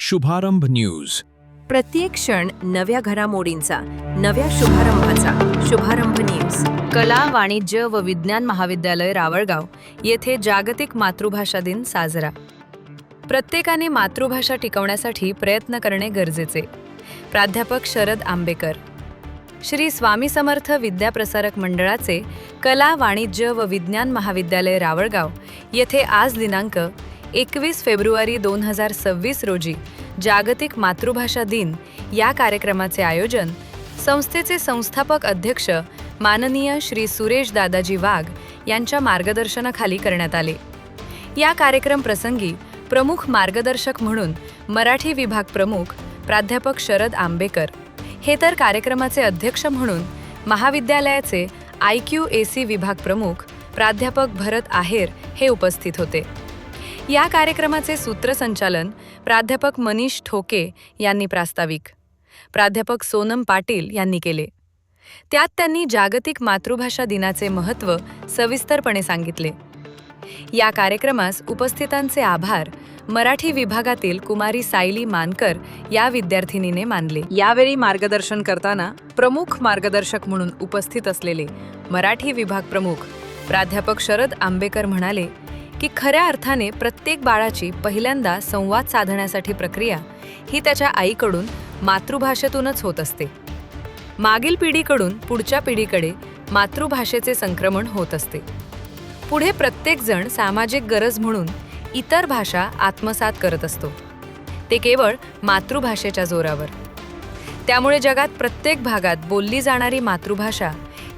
शुभारंभ न्यूज. प्रत्येक क्षण नव्या घडामोडींचा, नव्या शुभारंभ न्यूज. कला, वाणिज्य व विज्ञान महाविद्यालय रावळगाव येथे जागतिक मातृभाषा दिन साजरा. प्रत्येकाने मातृभाषा टिकवण्यासाठी प्रयत्न करणे गरजेचे. प्राध्यापक शरद आंबेकर. श्री स्वामी समर्थ विद्याप्रसारक मंडळाचे कला, वाणिज्य व विज्ञान महाविद्यालय रावळगाव येथे आज दिनांक 21 फेब्रुवारी 2026 रोजी जागतिक मातृभाषा दिन या कार्यक्रमाचे आयोजन संस्थेचे संस्थापक अध्यक्ष माननीय श्री सुरेश दादाजी वाघ यांच्या मार्गदर्शनाखाली करण्यात आले. या कार्यक्रम प्रसंगी प्रमुख मार्गदर्शक म्हणून मराठी विभाग प्रमुख प्राध्यापक शरद आंबेकर हे तर कार्यक्रमाचे अध्यक्ष म्हणून महाविद्यालयाचे IQAC विभाग प्रमुख प्राध्यापक भरत आहेर हे उपस्थित होते. या कार्यक्रमाचे सूत्रसंचालन प्राध्यापक मनीष ठोके यांनी प्रास्ताविक, प्राध्यापक सोनम पाटील यांनी केले. त्यात त्यांनी जागतिक मातृभाषा दिनाचे महत्त्व सविस्तरपणे सांगितले. या कार्यक्रमास उपस्थितांचे आभार मराठी विभागातील कुमारी सायली मानकर या विद्यार्थिनीने मानले. यावेळी मार्गदर्शन करताना प्रमुख मार्गदर्शक म्हणून उपस्थित असलेले मराठी विभाग प्रमुख प्राध्यापक शरद आंबेकर म्हणाले की खऱ्या अर्थाने प्रत्येक बाळाची पहिल्यांदा संवाद साधण्यासाठी प्रक्रिया ही त्याच्या आईकडून मातृभाषेतूनच होत असते. मागील पिढीकडून पुढच्या पिढीकडे मातृभाषेचे संक्रमण होत असते. पुढे प्रत्येक जण सामाजिक गरज म्हणून इतर भाषा आत्मसात करत असतो, ते केवळ मातृभाषेच्या जोरावर. त्यामुळे जगात प्रत्येक भागात बोलली जाणारी मातृभाषा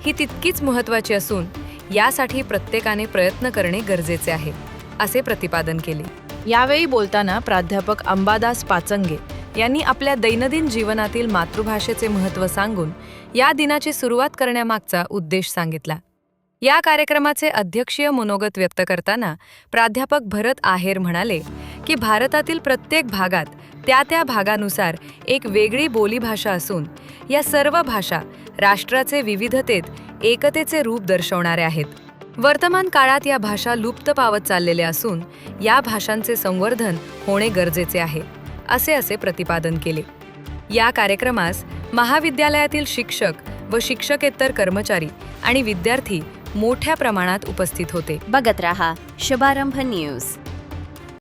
ही तितकीच महत्त्वाची असून यासाठी प्रत्येकाने प्रयत्न करणे गरजेचे आहे, असे प्रतिपादन केले. यावेळी बोलताना प्राध्यापक अंबादास पाचंगे यांनी आपल्या दैनंदिन जीवनातील मातृभाषेचे महत्त्व सांगून या दिनाची सुरुवात करण्यामागचा उद्देश सांगितला. या कार्यक्रमाचे अध्यक्षीय मनोगत व्यक्त करताना प्राध्यापक भरत आहेर म्हणाले की भारतातील प्रत्येक भागात त्या भागानुसार एक वेगळी बोलीभाषा असून या सर्व भाषा राष्ट्राचे विविधतेत एकतेचे रूप दर्शवणारे आहेत. वर्तमान काळात या भाषा लुप्त पावत चाललेल्या असून या भाषांचे संवर्धन होणे गरजेचे आहे, असे प्रतिपादन केले. या कार्यक्रमास महाविद्यालयातील शिक्षक व शिक्षकेतर कर्मचारी आणि विद्यार्थी मोठ्या प्रमाणात उपस्थित होते. बघत रहा शुभारंभ न्यूज.